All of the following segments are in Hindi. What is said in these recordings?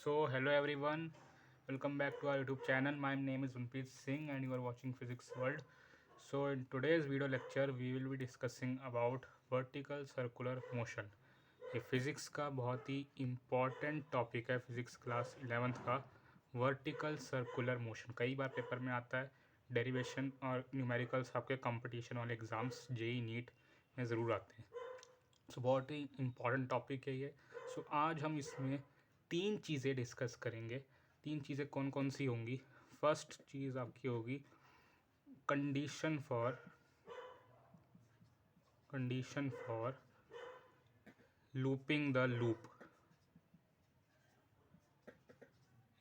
Hello everyone, welcome back to our YouTube channel. My name is Unpreet Singh and you are watching Physics World. So in today's video lecture we will be discussing about vertical circular motion. ये फिज़िक्स का बहुत ही इम्पॉर्टेंट टॉपिक है, फिज़िक्स क्लास 11th का वर्टिकल सर्कुलर मोशन. कई बार पेपर में आता है. डेरिवेशन और न्यूमेरिकल्स आपके कंपटीशन वाले एग्ज़ाम्स जेई नीट में ज़रूर आते हैं. सो बहुत ही इम्पॉर्टेंट टॉपिक है ये. सो आज हम इसमें तीन चीज़ें डिस्कस करेंगे. तीन चीज़ें कौन कौन सी होंगी. फर्स्ट चीज़ आपकी होगी condition for looping the loop.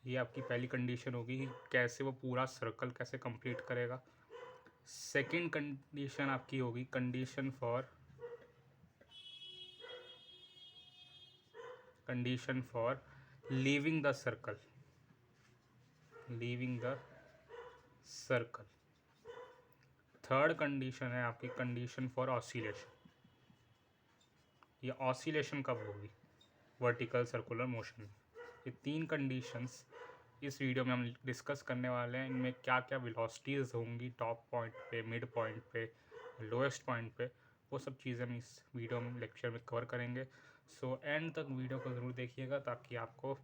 ये आपकी पहली कंडीशन होगी कि कैसे वो पूरा सर्कल कैसे कंप्लीट करेगा. सेकंड कंडीशन आपकी होगी condition for leaving the circle. Third condition है आपकी कंडीशन फॉर ऑसिलेशन. ये ऑसिलेशन कब होगी वर्टिकल सर्कुलर मोशन में. ये तीन कंडीशंस इस वीडियो में हम डिस्कस करने वाले हैं. इनमें क्या क्या वेलोसिटीज़ होंगी टॉप पॉइंट पे, मिड पॉइंट पे, लोएस्ट पॉइंट पे, वो सब चीज़ें हम इस वीडियो में लेक्चर में कवर करेंगे. सो एंड तक वीडियो को ज़रूर देखिएगा ताकि आपको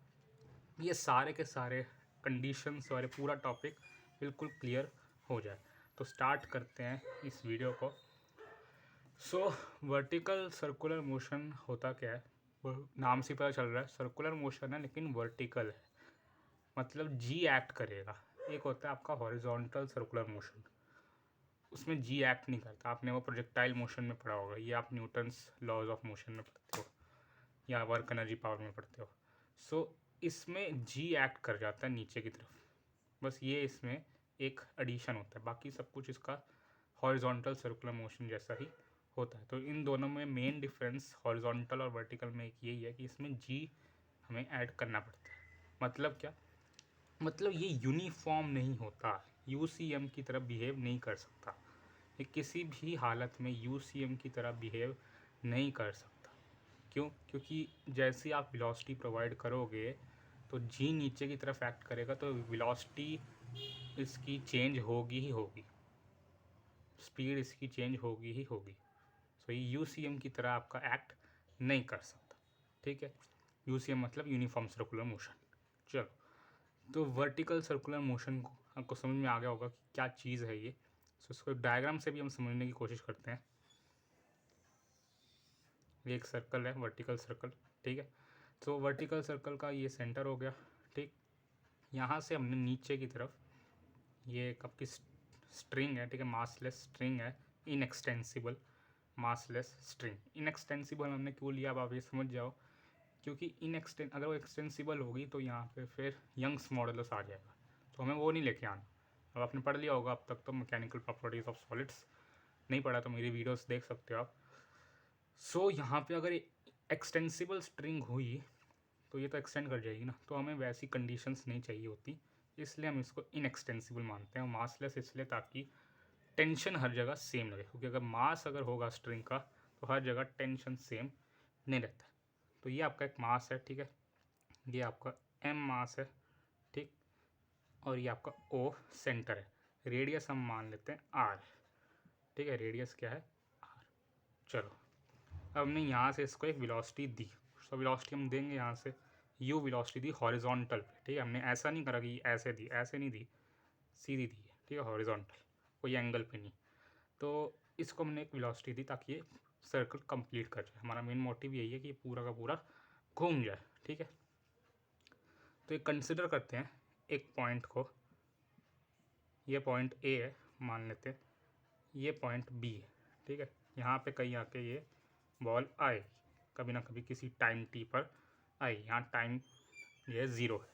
ये सारे के सारे कंडीशंस और पूरा टॉपिक बिल्कुल क्लियर हो जाए. तो स्टार्ट करते हैं इस वीडियो को. वर्टिकल सर्कुलर मोशन होता क्या है. वो नाम से पता चल रहा है सर्कुलर मोशन है लेकिन वर्टिकल है, मतलब जी एक्ट करेगा. एक होता है आपका हॉरिजॉन्टल सर्कुलर मोशन, उसमें जी एक्ट नहीं करता. आपने वो प्रोजेक्टाइल मोशन में पढ़ा होगा, ये आप न्यूटन्स लॉज ऑफ मोशन में पढ़ते हो या वर्क एनर्जी पावर में पढ़ते हो. इसमें जी एक्ट कर जाता है नीचे की तरफ. बस ये इसमें एक एडिशन होता है, बाकी सब कुछ इसका हॉरिजॉन्टल सर्कुलर मोशन जैसा ही होता है. तो इन दोनों में मेन डिफरेंस हॉरिजॉन्टल और वर्टिकल में एक यही है कि इसमें जी हमें ऐड करना पड़ता है. मतलब क्या, मतलब ये यूनिफॉर्म नहीं होता, यूसीएम की तरह बिहेव नहीं कर सकता. ये किसी भी हालत में यूसीएम की तरह बिहेव नहीं कर सकता. क्यों? क्योंकि जैसे आप वेलोसिटी प्रोवाइड करोगे तो जी नीचे की तरफ एक्ट करेगा तो वेलोसिटी इसकी चेंज होगी ही होगी, स्पीड इसकी चेंज होगी ही होगी. सो ये यूसीएम की तरह आपका एक्ट नहीं कर सकता. ठीक है, यूसीएम मतलब यूनिफॉर्म सर्कुलर मोशन. चलो, तो वर्टिकल सर्कुलर मोशन को आपको समझ में आ गया होगा कि क्या चीज़ है ये. सो इसको डायग्राम से भी हम समझने की कोशिश करते हैं. ये एक सर्कल है, वर्टिकल सर्कल. ठीक है, तो वर्टिकल सर्कल का ये सेंटर हो गया. ठीक, यहाँ से हमने नीचे की तरफ ये एक आपकी स्ट्रिंग है. ठीक है, मासलेस स्ट्रिंग है, इनएक्सटेंसिबल मासलेस स्ट्रिंग. इनएक्सटेंसिबल हमने क्यों लिया अब आप ये समझ जाओ, क्योंकि अगर वो एक्सटेंसिबल होगी तो यहाँ पे फिर यंग्स मॉडुलस आ जाएगा, तो हमें वो नहीं लेके आना. अब आपने पढ़ लिया होगा अब तक तो मैकेनिकल प्रॉपर्टीज़ ऑफ सॉलिड्स. नहीं पढ़ा तो मेरी वीडियोस देख सकते हो आप. यहाँ पे अगर एक्सटेंसिबल स्ट्रिंग हुई तो ये तो एक्सटेंड कर जाएगी ना, तो हमें वैसी कंडीशंस नहीं चाहिए होती, इसलिए हम इसको इनएक्सटेंसिबल मानते हैं. मासलेस इसलिए ताकि टेंशन हर जगह सेम लगे, क्योंकि अगर मास अगर होगा स्ट्रिंग का तो हर जगह टेंशन सेम नहीं रहता. तो ये आपका एक मास है. ठीक है, ये आपका एम मास है. ठीक, और ये आपका ओ सेंटर है. रेडियस हम मान लेते हैं आर. ठीक है, रेडियस क्या है आर. चलो, अब हमने यहाँ से इसको एक वेलोसिटी दी. सो वेलोसिटी हम देंगे यहाँ से यू वेलोसिटी दी हॉरिजॉन्टल पे. ठीक है, हमने ऐसा नहीं करा कि ऐसे दी, ऐसे नहीं दी, सीधी दी है. ठीक है, हॉरिजॉन्टल, कोई एंगल पे नहीं. तो इसको हमने एक वेलोसिटी दी ताकि ये सर्कल कंप्लीट कर जाए. हमारा मेन मोटिव यही है कि ये पूरा का पूरा घूम जाए. ठीक है, तो ये कंसिडर करते हैं एक पॉइंट को. ये पॉइंट ए है मान लेते हैं, ये पॉइंट बी है. ठीक है, यहाँ पे कहीं आके ये बॉल आएगी कभी ना कभी किसी टाइम टी पर आएगी. यहाँ टाइम ये 0 है.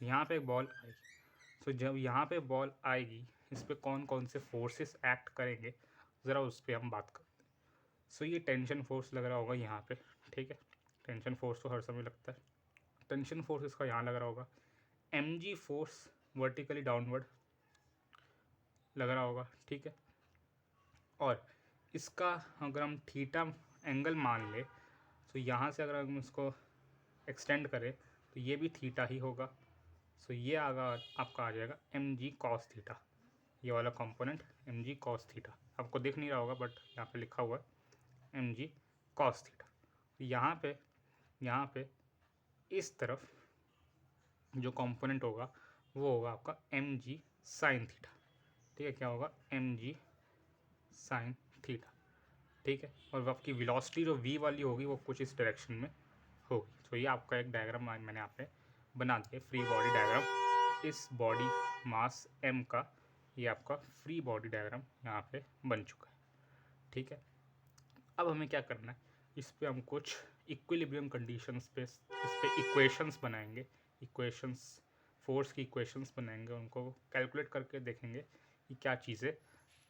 यहाँ पे बॉल आएगी. जब यहाँ पे बॉल आएगी इस पर कौन कौन से फोर्सेस एक्ट करेंगे ज़रा उस पर हम बात करते हैं. ये टेंशन फोर्स लग रहा होगा यहाँ पे. ठीक है, टेंशन फोर्स तो हर समय लगता है. टेंशन फोर्स इसका यहाँ लग रहा होगा. mg फोर्स वर्टिकली डाउनवर्ड लग रहा होगा. ठीक है, और इसका अगर हम थीटा एंगल मान ले तो यहाँ से अगर हम इसको एक्सटेंड करें तो ये भी थीटा ही होगा। सो ये आगा आपका आ जाएगा एम जी कॉस थीटा, ये वाला कंपोनेंट एम जी कॉस थीटा। आपको दिख नहीं रहा होगा बट यहाँ पे लिखा हुआ है एम जी कॉस थीटा। यहाँ पे इस तरफ जो कंपोनेंट होगा वो होगा आपका एम जी साइन थीटा। ठीक है, क्या होगा एम जी साइन थीटा। ठीक है, और आपकी वेलोसिटी जो v वाली होगी वो कुछ इस डायरेक्शन में होगी। तो ये आपका एक डायग्राम मैंने यहाँ पे बना दिया, फ्री बॉडी डायग्राम। इस बॉडी मास m का ये आपका फ्री बॉडी डायग्राम यहाँ पे बन चुका है। ठीक है, अब हमें क्या करना है, इस पे हम कुछ इक्विलिब्रियम कंडीशंस पे इस पे इक्वेशंस बनाएंगे, इक्वेशंस फोर्स की इक्वेशंस बनाएंगे, उनको कैलकुलेट करके देखेंगे कि क्या चीज़ें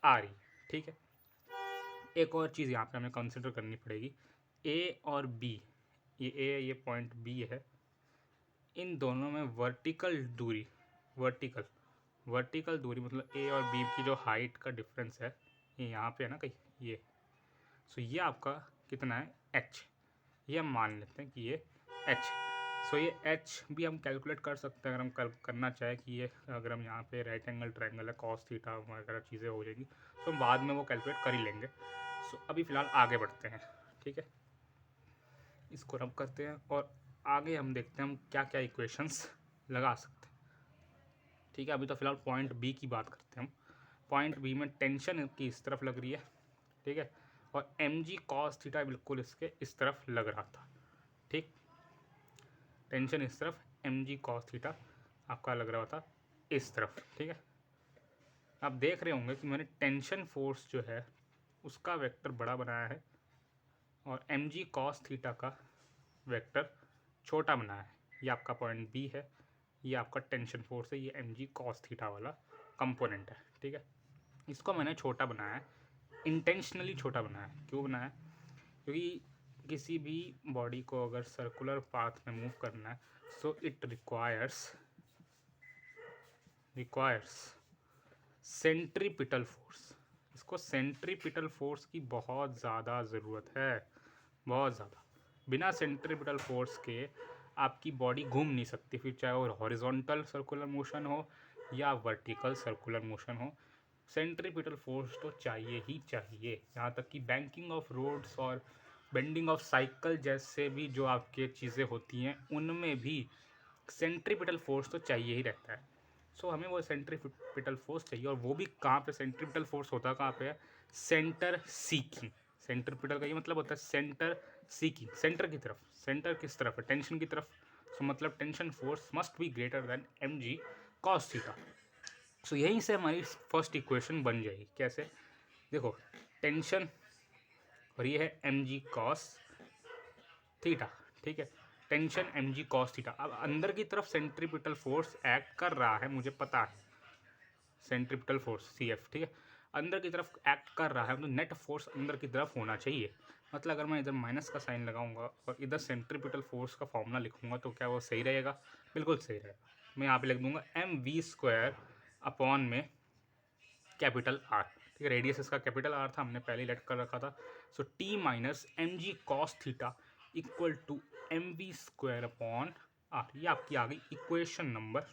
आ रही। ठीक है, एक और चीज़ यहाँ पे हमें कंसिडर करनी पड़ेगी, ए और बी, ये ए ये पॉइंट बी है, इन दोनों में वर्टिकल दूरी मतलब ए और बी की जो हाइट का डिफरेंस है ये यहाँ पे है ना कहीं ये। सो ये आपका कितना है h, ये हम मान लेते हैं कि ये h। सो ये h भी हम कैलकुलेट कर सकते हैं अगर हम करना चाहें कि ये अगर हम यहाँ पे राइट एंगल ट्रायंगल है कॉस थीटा वगैरह चीज़ें हो जाएंगी तो हम बाद में वो कैलकुलेट कर ही लेंगे। सो अभी फ़िलहाल आगे बढ़ते हैं। ठीक है, इसको रब करते हैं और आगे हम देखते हैं हम क्या क्या इक्वेशंस लगा सकते हैं। ठीक है, अभी तो फ़िलहाल पॉइंट बी की बात करते हैं हम। पॉइंट बी में टेंशन की इस तरफ लग रही है। ठीक है, और एम जी कॉस थीटा बिल्कुल इसके इस तरफ लग रहा था। ठीक, टेंशन इस तरफ, एम जी कॉस थीटा आपका लग रहा था इस तरफ। ठीक है, आप देख रहे होंगे कि मैंने टेंशन फोर्स जो है उसका वेक्टर बड़ा बनाया है और एम जी कॉस थीटा का वेक्टर छोटा बनाया है। ये आपका पॉइंट बी है, ये आपका टेंशन फोर्स है, ये एम जी कॉस थीटा वाला कंपोनेंट है। ठीक है, इसको मैंने छोटा बनाया है, इंटेंशनली छोटा बनाया है। क्यों बनाया है, क्योंकि किसी भी बॉडी को अगर सर्कुलर पाथ में मूव करना है so it requires centripetal force. इसको सेंट्रीपिटल फोर्स की बहुत ज़्यादा ज़रूरत है, बहुत ज़्यादा। बिना सेंट्रीपिटल फोर्स के आपकी बॉडी घूम नहीं सकती, फिर चाहे वो हॉरिजॉन्टल सर्कुलर मोशन हो या वर्टिकल सर्कुलर मोशन हो, सेंट्रीपिटल फोर्स तो चाहिए ही चाहिए। यहाँ तक कि बैंकिंग ऑफ रोड्स और बेंडिंग ऑफ साइकिल जैसे भी जो आपके चीज़ें होती हैं उनमें भी सेंट्रीपिटल फोर्स तो चाहिए ही रहता है। सो हमें वो सेंट्रीपिटल फोर्स चाहिए, और वो भी कहाँ पे सेंट्रीपिटल फोर्स होता कहाँ पे है, सेंटर सीकिंग। सेंट्रीपिटल का ये मतलब होता है सेंटर सीकिंग, सेंटर की तरफ। सेंटर किस तरफ है, टेंशन की तरफ। सो मतलब tension force must be greater than M ji cos theta. So यहीं से हमारी फर्स्ट इक्वेशन बन जाएगी। कैसे, देखो टेंशन और ये है एम जी कॉस थीटा। ठीक है, टेंशन एम जी कॉस थीटा। अब अंदर की तरफ सेंट्रीपिटल फोर्स एक्ट कर रहा है, मुझे पता है सेंट्रीपिटल फोर्स सी एफ। ठीक है, अंदर की तरफ एक्ट कर रहा है तो नेट फोर्स अंदर की तरफ होना चाहिए। मतलब अगर मैं इधर माइनस का साइन लगाऊंगा और इधर सेंट्रीपिटल फोर्स का फॉर्मूला लिखूंगा तो क्या वो सही रहेगा, बिल्कुल सही रहेगा। मैं यहाँ पे लिख दूंगा एम वी स्क्वायर अपॉन में कैपिटल आर। ठीक है, रेडियस इसका कैपिटल आर था, हमने पहले ही लेट कर रखा था। So T minus M G cos theta equal to M we square upon R. ये आपकी आ गई इक्वेशन नंबर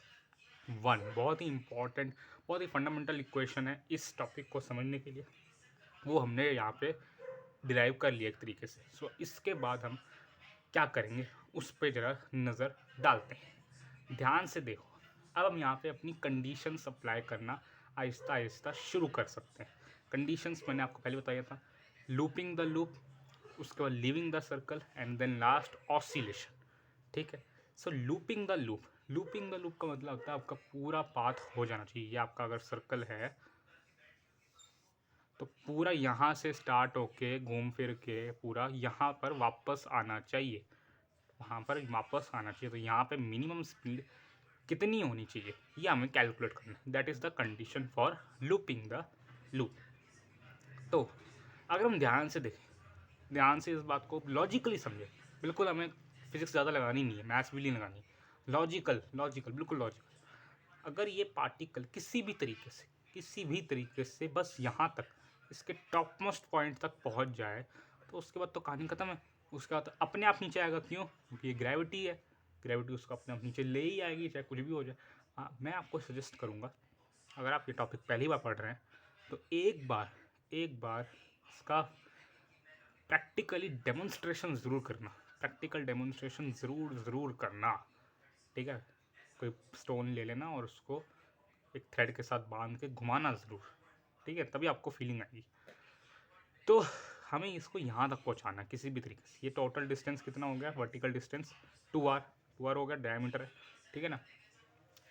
1। बहुत ही इंपॉर्टेंट, बहुत ही फंडामेंटल इक्वेशन है इस टॉपिक को समझने के लिए, वो हमने यहाँ पे डिराइव कर लिया एक तरीके से। सो इसके बाद हम क्या करेंगे उस पर ज़रा नज़र डालते हैं। ध्यान से देखो, अब हम यहाँ पे अपनी कंडीशन अप्लाई करना आहिस्ता आहिस्ता शुरू कर सकते हैं। कंडीशंस मैंने आपको पहले बताया था, लूपिंग द लूप, उसके बाद leaving the circle and then last oscillation. ठीक है, सो लूपिंग द लूप का मतलब होता है आपका पूरा पाथ हो जाना चाहिए। ये आपका अगर सर्कल है तो पूरा यहाँ से स्टार्ट होके घूम फिर के पूरा यहाँ पर वापस आना चाहिए, वहाँ पर वापस आना चाहिए। तो यहाँ पे मिनिमम स्पीड कितनी होनी चाहिए ये हमें कैलकुलेट करना है। That is the condition for looping the loop. तो अगर हम ध्यान से देखें, ध्यान से इस बात को लॉजिकली समझें, बिल्कुल हमें फिजिक्स ज़्यादा लगानी नहीं है, मैथ्स भी नहीं लगानी, लॉजिकल बिल्कुल लॉजिकल। अगर ये पार्टिकल किसी भी तरीके से बस यहाँ तक इसके टॉप मोस्ट पॉइंट तक पहुँच जाए तो उसके बाद तो कहानी ख़त्म है। उसके बाद तो अपने आप नीचे आएगा। क्यों, क्योंकि ये ग्रेविटी है। ग्रेविटी उसको अपने आप नीचे ले ही आएगी, चाहे कुछ भी हो जाए। हाँ, मैं आपको सजेस्ट करूँगा, अगर आप ये टॉपिक पहली बार पढ़ रहे हैं तो एक बार इसका प्रैक्टिकली डेमोन्स्ट्रेशन ज़रूर करना, प्रैक्टिकल डेमोन्स्ट्रेशन ज़रूर करना, ठीक है। कोई स्टोन ले लेना और उसको एक थ्रेड के साथ बांध के घुमाना ज़रूर, ठीक है, तभी आपको फीलिंग आएगी। तो हमें इसको यहाँ तक पहुँचाना किसी भी तरीके से। ये टोटल डिस्टेंस कितना हो गया, वर्टिकल डिस्टेंस 2r हो गया, डायमीटर है, ठीक है ना।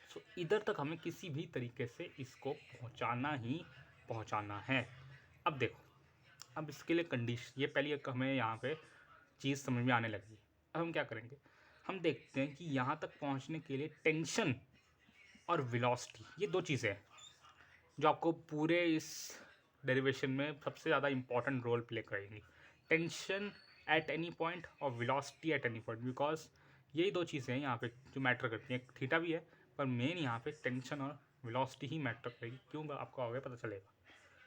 सो इधर तक हमें किसी भी तरीके से इसको पहुँचाना है। अब देखो, अब इसके लिए कंडीशन, ये पहली एक हमें यहाँ पे चीज़ समझ में आने लगी। अब हम क्या करेंगे, हम देखते हैं कि यहाँ तक पहुँचने के लिए टेंशन और वेलोसिटी, ये दो चीज़ें हैं जो आपको पूरे इस डेरिवेशन में सबसे ज़्यादा इंपॉर्टेंट रोल प्ले करेंगी। टेंशन एट एनी पॉइंट और velocity at any point, because यही दो चीज़ें हैं यहाँ पे जो मैटर करती हैं। थीटा भी है, पर मेन यहाँ पे टेंशन और वेलोसिटी ही मैटर करेगी। क्यों, आपको आगे पता चलेगा,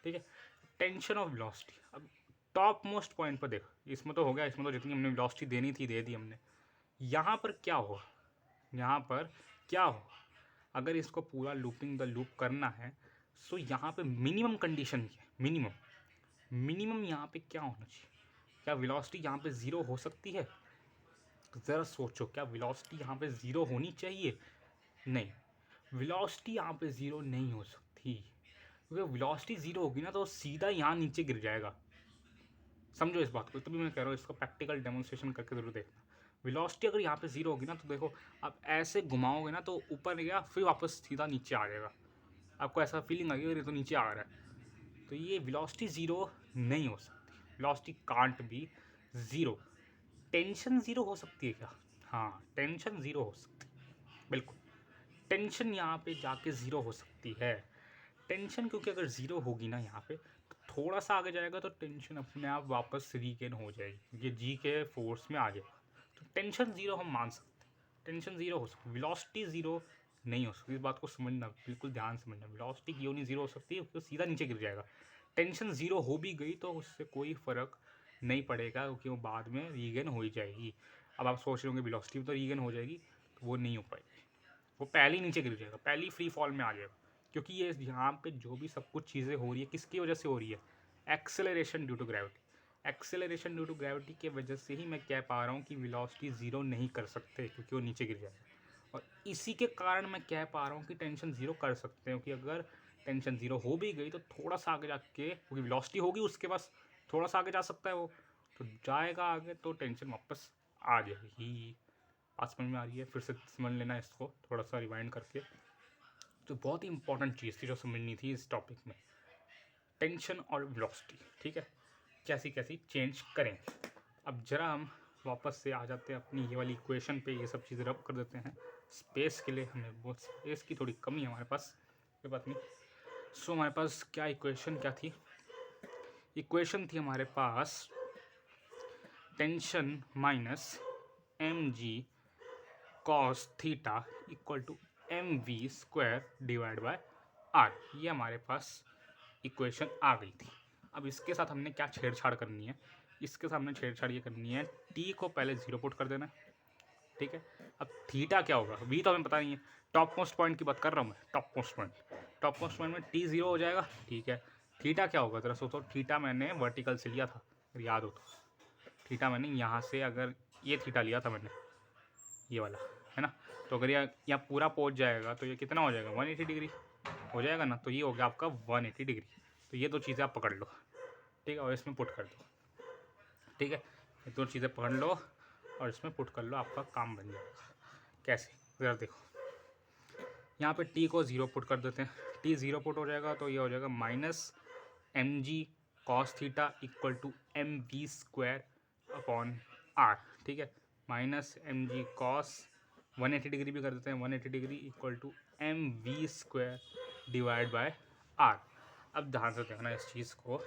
ठीक है। टेंशन और वेलोसिटी, अब टॉप मोस्ट पॉइंट पर देखो, इसमें तो हो गया, इसमें तो जितनी हमने वेलोसिटी देनी थी दे दी हमने। यहाँ पर क्या हो, अगर इसको पूरा लूपिंग द लूप करना है, सो यहाँ पे मिनिमम कंडीशन है, मिनिमम यहाँ पे क्या होना चाहिए। क्या वेलोसिटी यहाँ पे ज़ीरो हो सकती है? ज़रा सोचो, क्या वेलोसिटी यहाँ पे ज़ीरो होनी चाहिए? नहीं, वेलोसिटी यहाँ पे ज़ीरो नहीं हो सकती, क्योंकि वेलोसिटी ज़ीरो होगी ना तो सीधा यहाँ नीचे गिर जाएगा। समझो इस बात को, तभी मैं कह रहा हूँ इसका प्रैक्टिकल डेमोन्स्ट्रेशन करके ज़रूर देखना। वेलोसिटी अगर यहाँ पे ज़ीरो होगी ना तो देखो, आप ऐसे घुमाओगे ना तो ऊपर गया, फिर वापस सीधा नीचे आ जाएगा। आपको ऐसा फीलिंग आएगी ये तो नीचे आ रहा है। तो ये वेलोसिटी ज़ीरो नहीं हो सकती, velocity can't be zero. Tension zero हो सकती है क्या? हाँ, टेंशन ज़ीरो हो सकती है, बिल्कुल। टेंशन यहाँ पे जाके ज़ीरो हो सकती है। टेंशन क्योंकि अगर ज़ीरो होगी ना यहाँ पे, तो थोड़ा सा आगे जाएगा तो टेंशन अपने आप वापस रीगेन हो जाएगी, क्योंकि जी के फोर्स में आ जाएगा। तो टेंशन ज़ीरो हम मान सकते हैं, टेंशन ज़ीरो हो सकती है, वेलोसिटी ज़ीरो नहीं हो सकती। इस बात को समझना, बिल्कुल ध्यान समझना। वेलोसिटी क्यों नहीं ज़ीरो हो सकती, तो सीधा नीचे गिर जाएगा। टेंशन ज़ीरो हो भी गई तो उससे कोई फ़र्क नहीं पड़ेगा, क्योंकि वो बाद में रीगेन हो ही जाएगी। अब आप सोच रहे होंगे वेलोसिटी भी तो रीगेन हो जाएगी, तो वो नहीं हो पाएगी, वो पहले ही नीचे गिर जाएगा, पहले ही फ्री फॉल में आ जाएगा। क्योंकि ये यहाँ पे जो भी सब कुछ चीज़ें हो रही है किसकी वजह से हो रही है, acceleration due to gravity. Acceleration due to gravity के वजह से ही मैं कह पा रहा हूँ कि वेलोसिटी ज़ीरो नहीं कर सकते, क्योंकि वो नीचे गिर जाएगा। और इसी के कारण मैं कह पा रहा हूँ कि टेंशन ज़ीरो कर सकते हैं, क्योंकि अगर टेंशन ज़ीरो हो भी गई तो थोड़ा सा आगे जाके, क्योंकि वेलोसिटी होगी उसके पास, थोड़ा सा आगे जा सकता है वो, तो जाएगा आगे तो टेंशन वापस आ जाएगी। बात समझ में आ रही है? फिर से समझ लेना इसको थोड़ा सा रिवाइंड करके। तो बहुत ही इंपॉर्टेंट चीज़ थी जो समझनी थी इस टॉपिक में, टेंशन और वेलोसिटी, ठीक है, कैसी चेंज करें। अब जरा हम वापस से आ जाते हैं अपनी ये वाली इक्वेशन पे, ये सब चीज़ें रब कर देते हैं। स्पेस के लिए हमें बहुत स्पेस की थोड़ी कमी है हमारे पास, कोई बात नहीं। सो हमारे पास क्या इक्वेशन क्या थी, इक्वेशन थी हमारे पास tension minus M G cos theta equal to M we square divide by R. ये हमारे पास इक्वेशन आ गई थी। अब इसके साथ हमने क्या छेड़छाड़ करनी है, इसके साथ हमने छेड़छाड़ ये करनी है, टी को पहले ज़ीरो पुट कर देना है, ठीक है। अब थीटा क्या होगा, वी तो हमें पता नहीं है, टॉप मोस्ट पॉइंट की बात कर रहा हूँ मैं, टॉप मोस्ट पॉइंट में टी ज़ीरो हो जाएगा, ठीक है। थीटा क्या होगा जरा सोचो, थीटा मैंने वर्टिकल से लिया था, अगर याद हो तो। थीटा मैंने यहाँ से, अगर ये थीटा लिया था मैंने, ये वाला है ना, तो अगर यहाँ पूरा पहुँच जाएगा तो ये कितना हो जाएगा, 180 डिग्री हो जाएगा ना। तो ये हो गया आपका 180 डिग्री। तो ये दो चीज़ें आप पकड़ लो, ठीक है, और इसमें पुट कर दो, ठीक है। ये दो चीज़ें पकड़ लो और इसमें पुट कर लो, आपका काम बन जाएगा। कैसे, ज़रा देखो, यहाँ पे टी को ज़ीरो पुट कर देते हैं, टी ज़ीरो पुट हो जाएगा तो ये हो जाएगा minus M G cos theta equal to M we square upon r, ठीक है। Minus M G cos 180 degree भी कर देते हैं, 180 degree equal to M we square divide by r. अब ध्यान से देखना इस चीज़ को,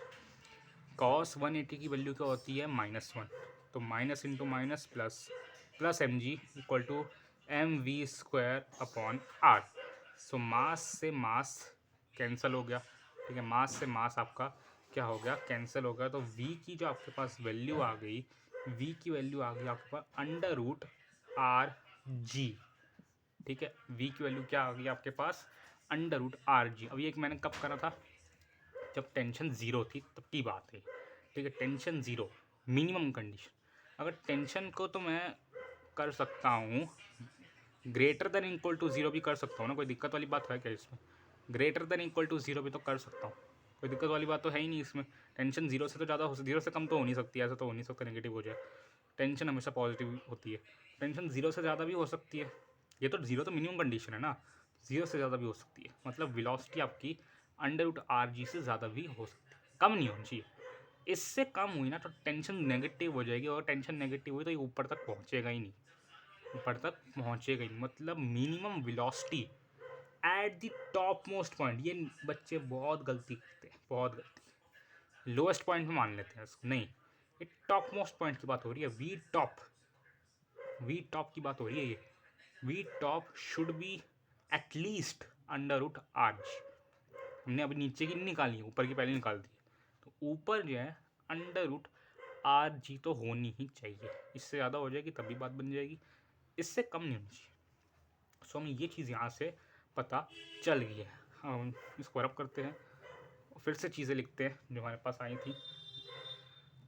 कॉस 180 की वैल्यू क्या होती है, -1, तो minus into minus plus M G equal to M we square upon R. So mass से मास कैंसिल हो गया, ठीक है, मास से मास आपका क्या हो गया, कैंसिल हो गया। तो v की जो आपके पास वैल्यू आ गई, v की वैल्यू आ गई आपके पास अंडर रूट आर जी, ठीक है। v की वैल्यू क्या आ गई आपके पास, √RG। अब ये एक मैंने कब करा था, जब टेंशन ज़ीरो थी तब की बात है, ठीक है। Tension zero minimum condition. अगर टेंशन को तो मैं कर सकता हूँ greater than equal to zero भी कर सकता हूँ ना, कोई दिक्कत वाली बात है क्या इसमें? Greater than equal to zero भी तो कर सकता हूँ, कोई दिक्कत वाली बात तो है ही नहीं इसमें। टेंशन ज़ीरो से तो ज़्यादा हो, ज़ीरो से कम तो हो नहीं सकती, ऐसा तो हो नहीं सकता नेगेटिव हो जाए। टेंशन हमेशा पॉजिटिव होती है, टेंशन ज़ीरो से ज़्यादा भी हो सकती है। ये तो ज़ीरो तो मिनिमम कंडीशन है ना, ज़ीरो से ज़्यादा भी हो सकती है, मतलब वेलोसिटी आपकी √RG से ज़्यादा भी हो सकती है, कम नहीं होनी चाहिए। इससे कम हुई ना तो टेंशन नेगेटिव हो जाएगी, और टेंशन नेगेटिव हुई तो ये ऊपर तक पहुँचेगा ही नहीं, ऊपर तक पहुँचेगा ही नहीं। मतलब minimum velocity at the top most point, ये बच्चे बहुत गलती करते हैं, बहुत गलती। लोएस्ट पॉइंट में मान लेते हैं इसको, नहीं, ये टॉप मोस्ट पॉइंट की बात हो रही है, वी टॉप की बात हो रही है। ये v top should be at least √RG। हमने अभी नीचे की नहीं निकाली, ऊपर की पहले निकाल दी, तो ऊपर जो है √RG तो होनी ही चाहिए। इससे ज़्यादा हो जाएगी तभी बात बन जाएगी, इससे कम नहीं होनी चाहिए। सो हमें ये चीज़ यहाँ से पता चल गई है। हम इसको रब करते हैं, फिर से चीज़ें लिखते हैं जो हमारे पास आई थी।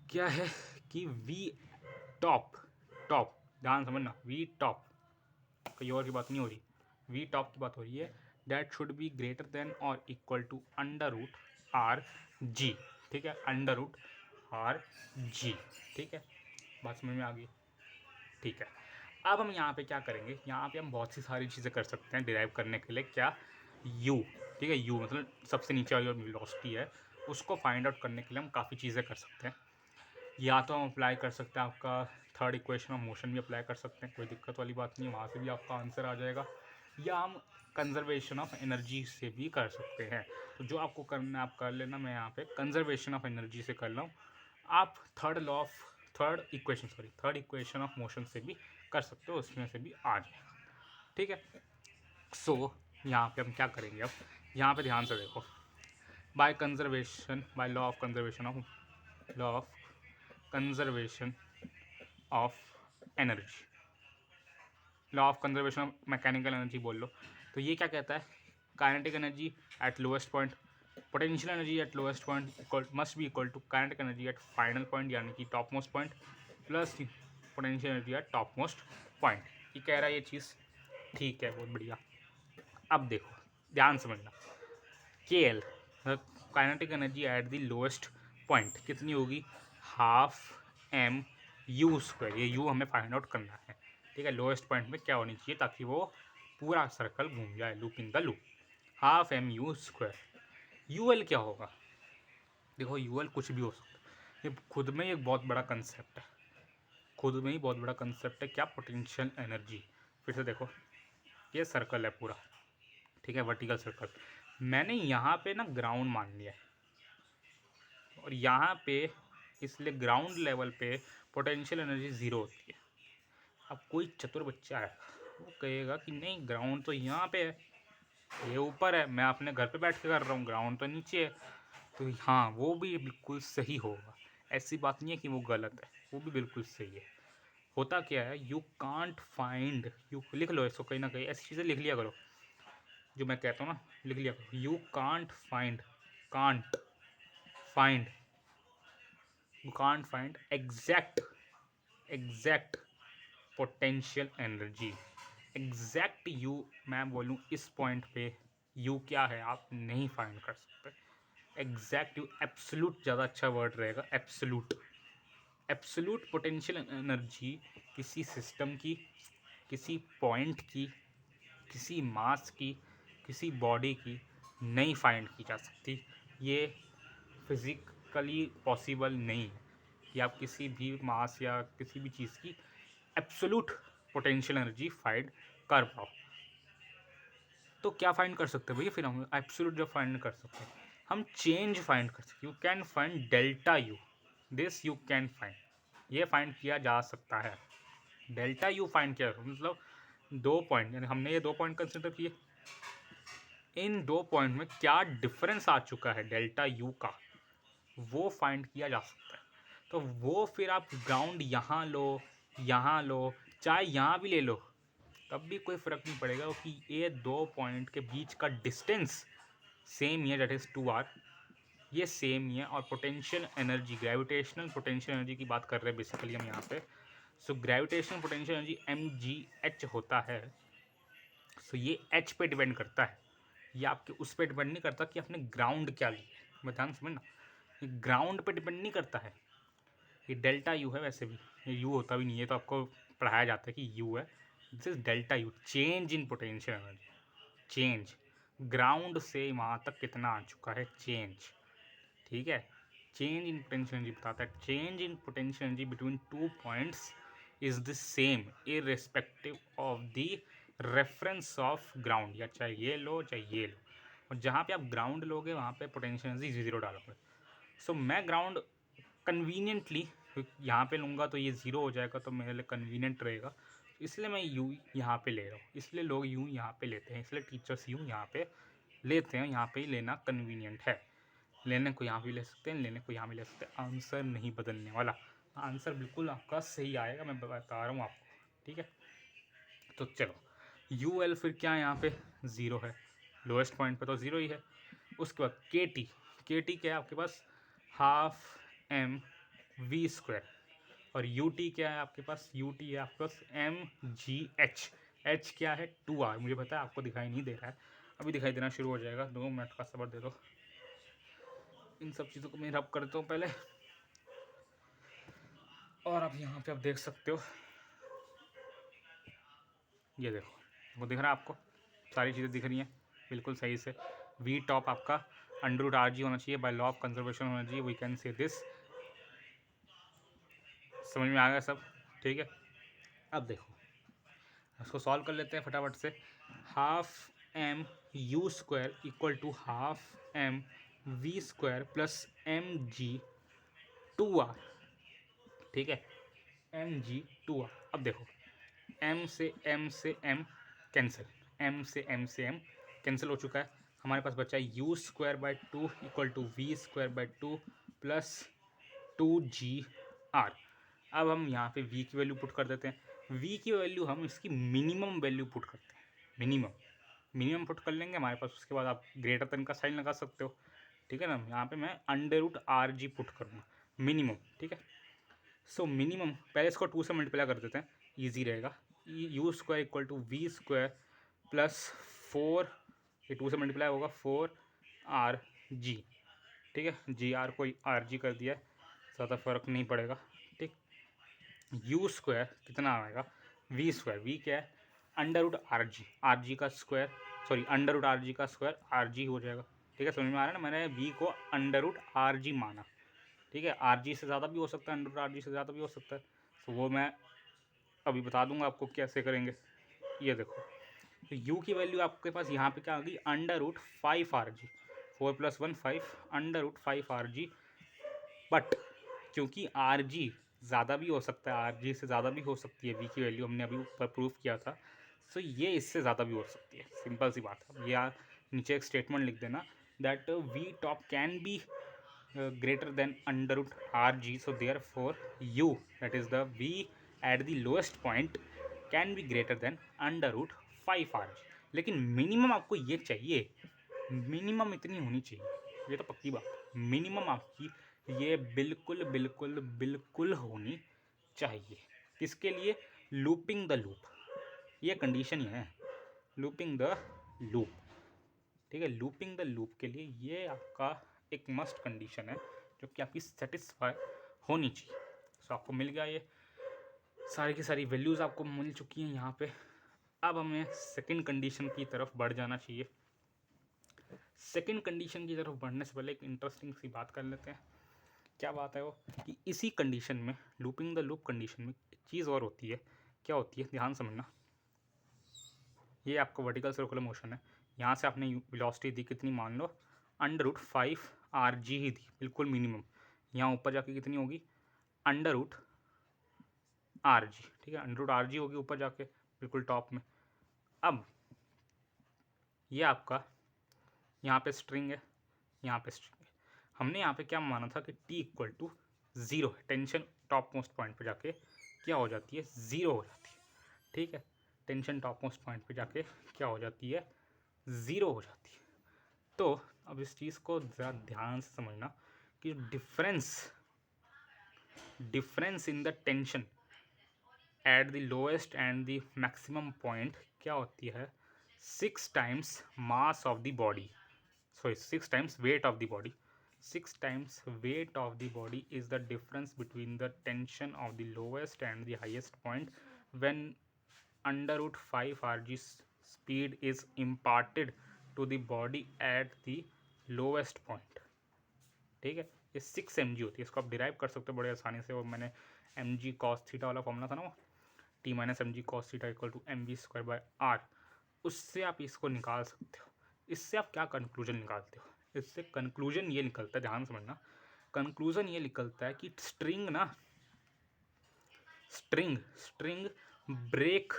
क्या है कि वी टॉप, टॉप ध्यान समझना, वी टॉप कोई और की बात नहीं हो रही, वी टॉप की बात हो रही है। That should be greater than और इक्वल टू √RG, ठीक है, √RG, ठीक है। बात समझ में आ गई, ठीक है। अब हम यहाँ पे क्या करेंगे, यहाँ पे हम बहुत सी सारी चीज़ें कर सकते हैं डिराइव करने के लिए। क्या, u, ठीक है, u मतलब सबसे नीचे वाली जो वेलोसिटी है उसको फाइंड आउट करने के लिए हम काफ़ी चीज़ें कर सकते हैं। या तो हम अप्लाई कर सकते हैं, आपका थर्ड इक्वेशन ऑफ मोशन भी अप्लाई कर सकते हैं, कोई दिक्कत वाली बात नहीं है, वहाँ से भी आपका आंसर आ जाएगा। या हम कंजर्वेशन ऑफ एनर्जी से भी कर सकते हैं। तो जो आपको करना है आप कर लेना, मैं यहाँ पे कंजर्वेशन ऑफ एनर्जी से कर रहा हूँ। आप थर्ड इक्वेशन ऑफ मोशन से भी कर सकते हो, उसमें से भी आ जाएगा, ठीक है। सो यहाँ पे हम क्या करेंगे, अब यहाँ पे ध्यान से देखो, by law of conservation of energy, law of conservation of mechanical energy बोल लो, तो ये क्या कहता है, kinetic energy at lowest point, potential energy at lowest point must be equal to kinetic energy at final point यानी कि top most point plus potential energy at top most point. ये कह रहा है ये चीज़, ठीक है, बहुत बढ़िया। अब देखो ध्यान समझना, के L kinetic energy at the lowest point कितनी होगी, ½ m⁴, ये u हमें फाइंड आउट करना है, ठीक है। लोएस्ट पॉइंट में क्या होनी चाहिए ताकि वो पूरा सर्कल घूम जाए, loop in the loop, ½ m⁴। यूएल क्या होगा, देखो यूएल कुछ भी हो सकता है, ये खुद में एक बहुत बड़ा कंसेप्ट है, खुद में ही बहुत बड़ा कंसेप्ट है। क्या, पोटेंशियल एनर्जी। फिर से देखो ये सर्कल है पूरा, ठीक है, वर्टिकल सर्कल, मैंने यहाँ पे ना ग्राउंड मान लिया है, और यहाँ पे इसलिए ग्राउंड लेवल पे पोटेंशियल एनर्जी ज़ीरो होती है। अब कोई चतुर बच्चा है वो कहेगा कि नहीं ग्राउंड तो यहाँ पे है, ये ऊपर है, मैं अपने घर पे बैठ के कर रहा हूँ, ग्राउंड तो नीचे है। तो हाँ, वो भी बिल्कुल सही होगा, ऐसी बात नहीं है कि वो गलत है, वो भी बिल्कुल सही है। होता क्या है, यू कांट फाइंड, यू लिख लो इसको कहीं ना कहीं, ऐसी चीज़ें लिख लिया करो जो मैं कहता हूँ ना, लिख लिया करो। You can't find exact potential energy, exact you मैं बोलूँ इस पॉइंट पे यू क्या है आप नहीं फाइंड कर सकते। एग्जैक्ट यू, एब्सोल्यूट ज़्यादा अच्छा वर्ड रहेगा, एब्सोल्यूट पोटेंशियल एनर्जी किसी सिस्टम की, किसी पॉइंट की, किसी मास की, किसी बॉडी की नहीं फाइंड की जा सकती। ये फिज़िकली पॉसिबल नहीं है कि आप किसी भी मास या किसी भी चीज़ की एब्सोल्यूट पोटेंशियल एनर्जी फाइंड कर पाओ। तो क्या फाइंड कर सकते हैं भैया, फिर हम एब्सोल्यूट जब फाइंड कर सकते हैं, हम चेंज फाइंड कर सकते हैं। You can find delta U, this you can find, ये फाइंड किया जा सकता है। डेल्टा यू फाइंड किया मतलब 2 पॉइंट, यानी हमने ये 2 पॉइंट कंसिडर किए, इन 2 पॉइंट में क्या डिफरेंस आ चुका है डेल्टा यू का, वो फाइंड किया जा सकता है। तो वो फिर आप ग्राउंड यहाँ लो, चाहे यहाँ भी ले लो, तब भी कोई फ़र्क नहीं पड़ेगा क्योंकि ये 2 पॉइंट के बीच का डिस्टेंस सेम ही है, दैट इज़ 2r, ये सेम ही है। और potential energy, gravitational potential energy की बात कर रहे हैं बेसिकली हम यहाँ पे। So gravitational potential energy mgh होता है। सो ये h पे डिपेंड करता है, ये आपके उस पर डिपेंड नहीं करता कि आपने ग्राउंड क्या लिया। मैं ध्यान समझना, ये ग्राउंड पे डिपेंड नहीं करता है। ये डेल्टा यू है, वैसे भी ये यू होता भी नहीं है, तो आपको पढ़ाया जाता है कि यू है। This is delta U, change in potential energy. Change ground से वहाँ तक कितना आ चुका है, चेंज, ठीक है। चेंज इन पोटेंशियल एनर्जी बताता है, change in potential energy between 2 points is the same irrespective of the reference of ground, या चाहे ये लो चाहे ये लो। और जहाँ पे आप ग्राउंड लोगे वहाँ पे पोटेंशियल एनर्जी 0 डालोगे। सो मैं ग्राउंड कन्वीनियंटली यहाँ पे लूँगा तो ये 0 हो जाएगा, तो मेरे लिए कन्वीनियंट रहेगा, इसलिए मैं यू यहाँ पे ले रहा हूँ। इसलिए लोग यू यहाँ पे लेते हैं, इसलिए टीचर्स यू यहाँ पे लेते हैं। यहाँ पे ही लेना कन्वीनियंट है। लेने को यहाँ भी ले सकते हैं, लेने को यहाँ भी ले सकते हैं, आंसर नहीं बदलने वाला। आंसर बिल्कुल आपका सही आएगा, मैं बता रहा हूँ आपको, ठीक है। तो चलो, यू एल फिर क्या यहाँ पे 0 है, लोएस्ट पॉइंट पे तो 0 ही है। उसके बाद के टी, के टी क्या है आपके पास, हाफ एम वी स्क्वायर। और यू टी क्या है आपके पास, यू टी है आपके पास एम जी एच। एच क्या है 2r, मुझे पता है आपको दिखाई नहीं दे रहा है, अभी दिखाई देना शुरू हो जाएगा, 2 मिनट का सब्र दे दो। इन सब चीज़ों को मैं रब करता हूँ पहले। और अब यहाँ पे आप देख सकते हो, ये देखो, वो दिख रहा है आपको, सारी चीज़ें दिख रही हैं बिल्कुल सही से। वी टॉप आपका √rg होना चाहिए, बाय लॉ ऑफ कंजर्वेशन होना चाहिए, वी कैन से दिस। समझ में आ गया सब, ठीक है। अब देखो, इसको सॉल्व कर लेते हैं फटाफट से। Half m u square equal to half m we square plus M g 2r, ठीक है, एम जी 2r। अब देखो, m से m कैंसिल, m से m कैंसिल हो चुका है, हमारे पास बचा है u square by 2 equal to v square by 2 plus 2gr। अब हम यहाँ पे v की वैल्यू पुट कर देते हैं। v की वैल्यू हम इसकी मिनिमम वैल्यू पुट करते हैं, मिनिमम पुट कर लेंगे हमारे पास। उसके बाद आप ग्रेटर देन का साइन लगा सकते हो, ठीक है ना। यहाँ पे मैं √rg पुट करूँगा मिनिमम, ठीक है। सो मिनिमम पहले इसको 2 से मल्टीप्लाई कर देते हैं, ईजी रहेगा। U square equal to v square plus 4, ये 2 से मल्टीप्लाई होगा 4rg, ठीक है। जी आर को rg कर दिया है, ज़्यादा फर्क नहीं पड़ेगा, ठीक। यू स्क्वायर कितना आएगा, वी स्क्वायर, वी क्या है √rg, rg का स्क्वायर, सॉरी √rg का स्क्वायर rg हो जाएगा, ठीक है। समझ में आ रहा है ना, मैंने v को √rg माना, ठीक है। rg से ज़्यादा भी हो सकता है, √rg से ज़्यादा भी हो सकता है, तो वो मैं अभी बता दूंगा आपको कैसे करेंगे। ये देखो, तो u की वैल्यू आपके पास यहाँ पे क्या आ गई, √5rg, 4 + 1 5, √5rg। बट क्योंकि rg ज़्यादा भी हो सकता है, rg से ज़्यादा भी हो सकती है v की वैल्यू, हमने अभी ऊपर प्रूफ किया था, सो ये इससे ज़्यादा भी हो सकती है, सिंपल सी बात है। ये नीचे एक स्टेटमेंट लिख देना that v top can be greater than √rg, so therefore u, that is the v at the lowest point, can be greater than √5rg। लेकिन मिनिमम आपको ये चाहिए, मिनिमम इतनी होनी चाहिए, ये तो पक्की बात, मिनिमम आपकी ये बिल्कुल बिल्कुल बिल्कुल होनी चाहिए। किसके लिए, लूपिंग द लूप, ये कंडीशन ही है, लूपिंग द लूप, ठीक है। लूपिंग द लूप के लिए ये आपका एक मस्ट कंडीशन है जो कि आपकी सेटिस्फाई होनी चाहिए। सो आपको मिल गया, ये सारी की सारी वैल्यूज़ आपको मिल चुकी हैं यहाँ पे। अब हमें सेकंड कंडीशन की तरफ बढ़ जाना चाहिए। सेकंड कंडीशन की तरफ बढ़ने से पहले एक इंटरेस्टिंग सी बात कर लेते हैं। क्या बात है वो, कि इसी कंडीशन में, लूपिंग द लूप कंडीशन में एक चीज़ और होती है। क्या होती है, ध्यान समझना। ये आपको वर्टिकल सर्कुलर मोशन है, यहाँ से आपने वेलोसिटी दी कितनी, मान लो √5rg ही दी, बिल्कुल मिनिमम। यहाँ ऊपर जाके कितनी होगी, √rg, ठीक है, √rg होगी ऊपर जाके बिल्कुल टॉप में। अब ये आपका यहाँ पे स्ट्रिंग है, यहाँ पे स्ट्रिंग है, हमने यहाँ पे क्या माना था कि t = 0 है, टेंशन टॉप मोस्ट पॉइंट पे जाके क्या हो जाती है, 0 हो जाती है, ठीक है। टेंशन टॉप मोस्ट पॉइंट पे जाके क्या हो जाती है, ज़ीरो हो जाती है। तो अब इस चीज़ को ज़रा ध्यान से समझना कि difference in the tension at the lowest and the maximum point क्या होती है, 6 times mass of the body, sorry 6 times weight of the body. 6 times weight of the body is the difference between the tension of the lowest and the highest point when under root 5 rg speed is imparted to the body at the lowest point. ठीक है, ये 6 mg होती है, इसको आप डिराइव कर सकते हो बड़े आसानी से। और मैंने mg cos थीटा वाला फॉर्मूला था ना, वो t minus M G cos theta equal to m b square by r, उससे आप इसको निकाल सकते हो। इससे आप क्या कंक्लूजन निकालते हो, इससे कंक्लूजन ये निकलता है, ध्यान समझना, कंक्लूजन ये निकलता है कि स्ट्रिंग ब्रेक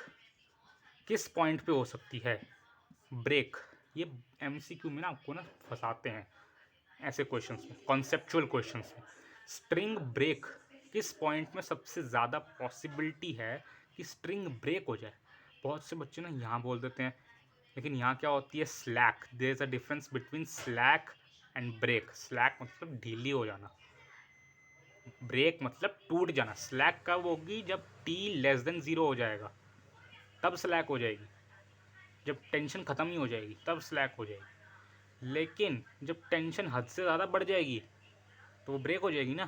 किस पॉइंट पे हो सकती है। ब्रेक, ये एमसीक्यू में ना आपको ना फंसाते हैं ऐसे क्वेश्चंस में, कॉन्सेप्चुअल क्वेश्चंस में। स्ट्रिंग ब्रेक किस पॉइंट में सबसे ज़्यादा पॉसिबिलिटी है कि स्ट्रिंग ब्रेक हो जाए। बहुत से बच्चे ना यहाँ बोल देते हैं, लेकिन यहाँ क्या होती है, slack. There is a difference between slack and break. Slack मतलब ढीली हो जाना, ब्रेक मतलब टूट जाना। स्लैक कब होगी, जब टी लेस देन 0 हो जाएगा तब स्लैक हो जाएगी, जब टेंशन ख़त्म ही हो जाएगी तब स्लैक हो जाएगी। लेकिन जब टेंशन हद से ज़्यादा बढ़ जाएगी तो वो ब्रेक हो जाएगी ना,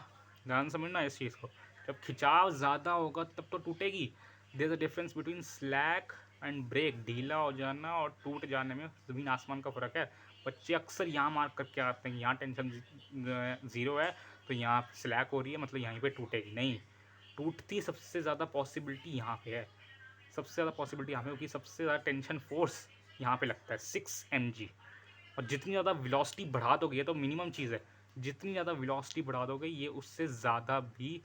ध्यान समझना इस चीज़ को। जब खिंचाव ज़्यादा होगा तब तो टूटेगी। There is a difference between slack and break. ढीला हो जाना और टूट जाने में ज़मीन आसमान का फ़र्क है। बच्चे अक्सर यहाँ मार्क करके आते हैं, यहाँ टेंशन 0 है तो यहाँ स्लैक हो रही है मतलब यहीं पे टूटेगी। नहीं, टूटती सबसे ज़्यादा पॉसिबिलिटी यहाँ पे है, सबसे ज़्यादा पॉसिबिलिटी यहाँ पे, क्योंकि सबसे ज़्यादा टेंशन फोर्स यहाँ पे लगता है 6 mg। और जितनी ज़्यादा वेलोसिटी बढ़ा दोगे, ये तो मिनिमम चीज़ है, जितनी ज़्यादा वेलोसिटी बढ़ा दोगे ये उससे ज़्यादा भी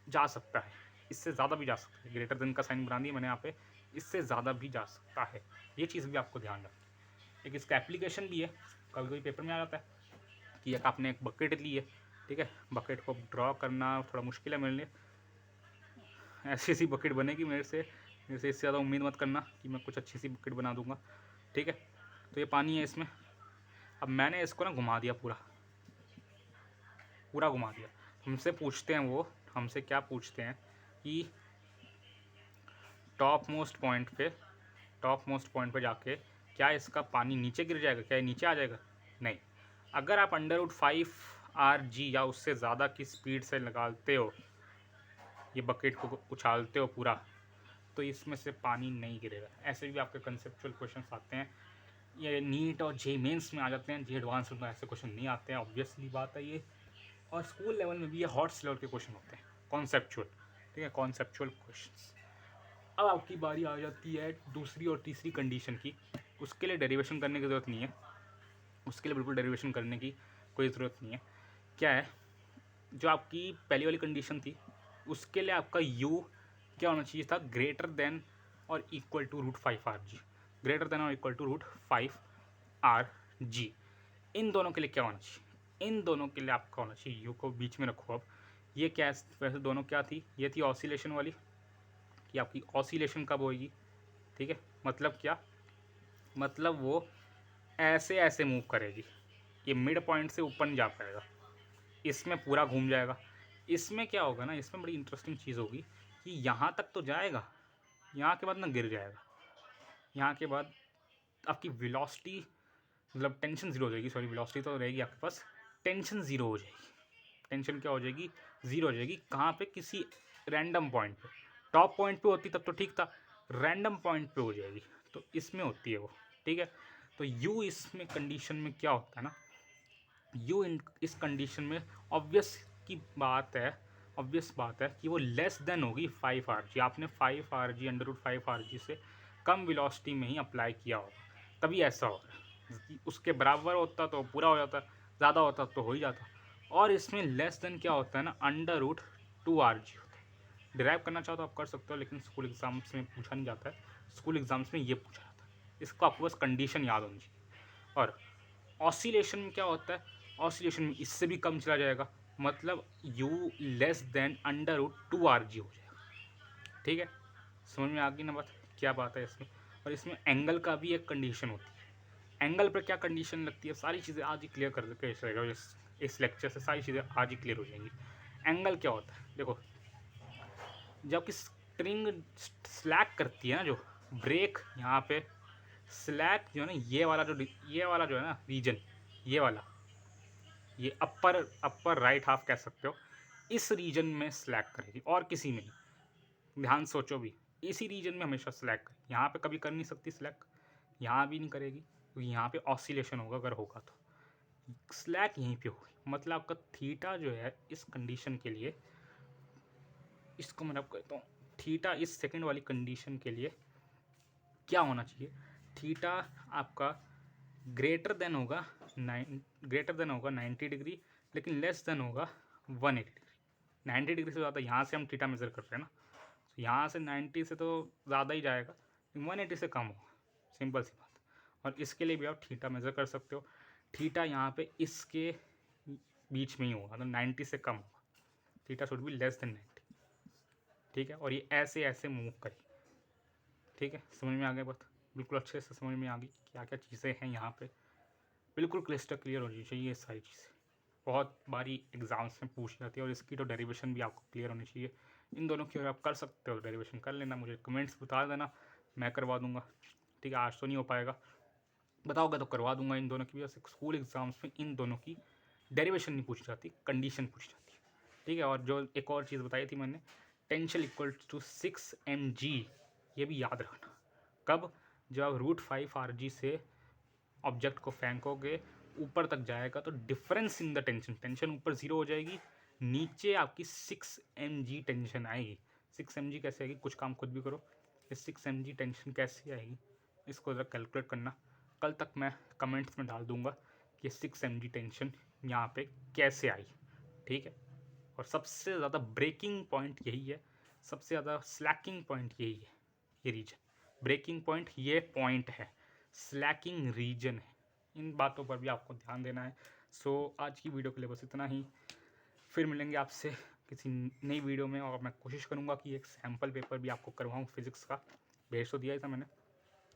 जा सकता है, इससे ज़्यादा भी जा सकता है। ग्रेटर देन का साइन बना दिया मैंने यहाँ पे, इससे ज़्यादा भी जा सकता है। ये चीज़ भी आपको ध्यान रखनी। एक इसका एप्लीकेशन भी है, कभी कभी पेपर में आ जाता है कि एक आपने एक बकेट ली है, ठीक है, बकेट को ड्रॉ करना थोड़ा मुश्किल है मेरे लिए, ऐसी सी बकेट बनेगी मेरे से इससे ज़्यादा उम्मीद मत करना कि मैं कुछ अच्छी सी बकेट बना दूंगा, ठीक है। तो ये पानी है इसमें, अब मैंने इसको ना घुमा दिया, पूरा घुमा दिया। हमसे पूछते हैं, वो हमसे क्या पूछते हैं कि टॉप मोस्ट पॉइंट पे जाके क्या इसका पानी नीचे गिर जाएगा, क्या ये नीचे आ जाएगा? नहीं। अगर आप √5 rg या उससे ज़्यादा की स्पीड से लगाते हो, ये बकेट को उछालते हो पूरा, तो इसमें से पानी नहीं गिरेगा। ऐसे भी आपके कंसेप्चुअल क्वेश्चंस आते हैं, ये नीट और जे मेंस में आ जाते हैं, जे एडवांस में ऐसे क्वेश्चन नहीं आते हैं, ऑब्वियसली बात है ये। और स्कूल लेवल में भी ये हॉट्स लेवल के क्वेश्चन होते हैं, कॉन्सेप्चुअल, ठीक है, कॉन्सेप्चुअल क्वेश्चंस। अब आपकी बारी आ जाती है दूसरी और तीसरी कंडीशन की। उसके लिए डेरिवेशन करने की ज़रूरत नहीं है, उसके लिए बिल्कुल डेरिवेशन करने की कोई ज़रूरत नहीं है। क्या है, जो आपकी पहली वाली कंडीशन थी उसके लिए आपका u क्या होना चाहिए था, ग्रेटर देन और equal to √5 rg, greater than और इक्वल टू √5 rg। इन दोनों के लिए क्या होना चाहिए, इन दोनों के लिए आपका होना चाहिए u को बीच में रखो। अब ये क्या है, वैसे दोनों क्या थी, ये थी ऑसिलेशन वाली, कि आपकी ऑसिलेशन कब होगी, ठीक है, मतलब क्या, मतलब वो ऐसे ऐसे मूव करेगी, ये मिड पॉइंट से ऊपर नहीं जा पाएगा, इसमें पूरा घूम जाएगा। इसमें क्या होगा ना, इसमें बड़ी इंटरेस्टिंग चीज़ होगी कि यहाँ तक तो जाएगा, यहाँ के बाद ना गिर जाएगा, यहाँ के बाद आपकी वेलोसिटी मतलब टेंशन 0 हो जाएगी, सॉरी वेलोसिटी तो रहेगी आपके पास, टेंशन 0 हो जाएगी। टेंशन क्या हो जाएगी, 0 हो जाएगी। कहाँ पे, किसी रैंडम पॉइंट पे। टॉप पॉइंट पे होती तब तो ठीक था, रैंडम पॉइंट पे हो जाएगी, तो इसमें होती है वो, ठीक है। तो यू इसमें कंडीशन में क्या होता है ना, यू इस कंडीशन में ऑब्वियस बात है कि वो लेस देन होगी 5 rg। आपने 5 rg √5 rg से कम वेलोसिटी में ही अप्लाई किया होगा, तभी ऐसा होगा। उसके बराबर होता तो पूरा हो जाता, ज़्यादा होता तो हो ही जाता। और इसमें लेस देन क्या होता है ना, √2 rg होता है। डिराइव करना चाहो तो आप कर सकते हो, लेकिन स्कूल एग्जाम्स में पूछा नहीं जाता है, स्कूल एग्जाम्स में ये पूछा जाता है। इसको आपको बस कंडीशन याद होनी चाहिए। और ऑसिलेशन में क्या होता है, ऑसिलेशन में इससे भी कम चला जाएगा, मतलब u लेस देन √2 rg हो जाएगा, ठीक है। समझ में आ गई ना बात, क्या बात है इसमें। और इसमें एंगल का भी एक कंडीशन होती है। एंगल पर क्या कंडीशन लगती है, सारी चीज़ें आज ही क्लियर कर देते हैं। इस लेक्चर से सारी चीज़ें आज ही क्लियर हो जाएंगी। एंगल क्या होता है, देखो जब कि स्ट्रिंग स्लैक करती है ना, जो ब्रेक यहाँ पे स्लैक जो है ना, ये वाला जो है ना रीजन, ये अपर राइट हाफ कह सकते हो, इस रीजन में स्लैक करेगी और किसी में नहीं। ध्यान सोचो भी, इसी रीजन में हमेशा स्लैक करेगी। यहाँ पे कभी कर नहीं सकती स्लैक, यहाँ भी नहीं करेगी क्योंकि यहाँ पे ऑसिलेशन होगा, अगर होगा तो स्लैक यहीं पे होगी। मतलब आपका थीटा जो है इस कंडीशन के लिए, इसको मैं आपको कहता हूँ थीटा इस सेकंड वाली कंडीशन के लिए क्या होना चाहिए, थीटा आपका ग्रेटर देन होगा 90 डिग्री, लेकिन लेस देन होगा 180 डिग्री। 90 डिग्री से ज़्यादा, यहाँ से हम थीटा मेज़र कर रहे हैं ना, तो यहाँ से 90 से तो ज़्यादा ही जाएगा, 180 से कम होगा, सिंपल सी बात। और इसके लिए भी आप थीटा मेज़र कर सकते हो। थीटा यहाँ पे इसके बीच में ही होगा, तो 90 से कम होगा। Theta should be less than 90, ठीक है। और ये ऐसे ऐसे मूव करेगी, ठीक है। समझ में आ गया बात, बिल्कुल अच्छे से समझ में आ गई क्या क्या चीज़ें हैं यहाँ पे, बिल्कुल क्लिस्टर क्लियर होनी चाहिए ये सारी चीज़ें। बहुत बारी एग्जाम्स में पूछ जाती है, और इसकी तो डेरिवेशन भी आपको क्लियर होनी चाहिए। इन दोनों की आप कर सकते हो, डेरिवेशन कर लेना, मुझे कमेंट्स बता देना, मैं करवा दूंगा, ठीक है। आज तो नहीं हो पाएगा, बताओगे तो करवा दूंगा इन दोनों की भी। स्कूल एग्जाम्स में इन दोनों की डेरिवेशन नहीं पूछी जाती, कंडीशन पूछी जाती है, ठीक है। और जो एक और चीज़ बताई थी मैंने, टेंशन इक्वल टू 6 mg, ये भी याद रखना। कब, जब आप √5 rg से ऑब्जेक्ट को फेंकोगे, ऊपर तक जाएगा तो डिफरेंस इन द टेंशन ऊपर 0 हो जाएगी, नीचे आपकी 6 mg टेंशन आएगी। 6 mg कैसे आएगी, कुछ काम खुद भी करो। ये 6 mg टेंशन कैसे आएगी, इसको ज़रा कैलकुलेट करना। कल तक मैं कमेंट्स में डाल दूंगा कि 6 mg टेंशन यहाँ पे कैसे आई, ठीक है। और सबसे ज़्यादा ब्रेकिंग पॉइंट यही है, सबसे ज़्यादा स्लैकिंग पॉइंट यही है, ये रीजन। ब्रेकिंग पॉइंट ये पॉइंट है, स्लैकिंग रीजन है। इन बातों पर भी आपको ध्यान देना है। सो आज की वीडियो के लिए बस इतना ही, फिर मिलेंगे आपसे किसी नई वीडियो में। और मैं कोशिश करूँगा कि एक सैम्पल पेपर भी आपको करवाऊँ फिज़िक्स का, भेज तो दिया था मैंने,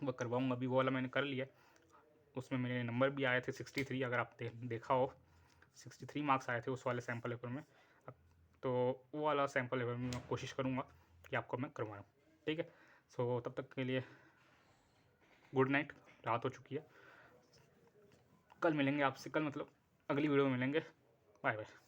वो करवाऊँगा अभी। वो वाला मैंने कर लिया, उसमें मेरे नंबर भी आए थे 63, अगर आप देखा हो 63 मार्क्स आए थे उस वाले सैम्पल पेपर में। तो वो वाला सैम्पल पेपर में मैं कोशिश करूँगा कि आपको मैं करवाऊँ, ठीक है। सो तब तक के लिए गुड नाइट, रात हो चुकी है। कल मिलेंगे आपसे, कल मतलब अगली वीडियो में मिलेंगे। Bye bye.